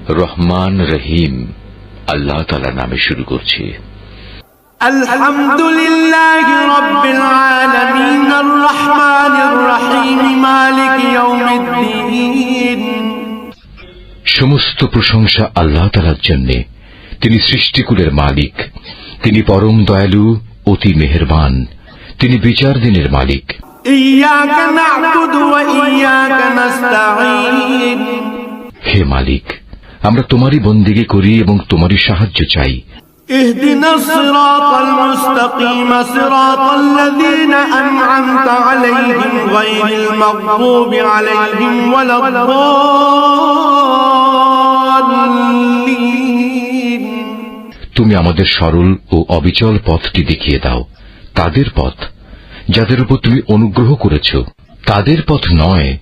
রহমান রহিম আল্লাহ তাআলা নামে শুরু করছি। আলহামদুলিল্লাহি রাব্বিল আলামিন আর রহমানির রহিম মালিক ইয়াউমিদ্দিন। সমস্ত প্রশংসা আল্লাহ তাআলার জন্য। তিনি সৃষ্টিকুলের মালিক, তিনি পরম দয়ালু, অতি মেহেরবান, তিনি বিচার দিনের মালিক। ইয়াকা না'বুদু ওয়া ইয়াকা নাস্তাঈন। হে মালিক, আমরা তোমারই বন্দেগী করি এবং তোমারই সাহায্য চাই। ইহদিনাস সিরাতাল মুস্তাকিম সিরাতাল্লাযীনা আন'আমতা আলাইহিম গায়রিল মাগদুবি আলাইহিম ওয়ালাদ-দাল্লিন। তুমি আমাদের সরল ও অবিচল পথটি দেখিয়ে দাও, তাদের পথ যাদের উপর তুমি অনুগ্রহ করেছ, তাদের পথ নয়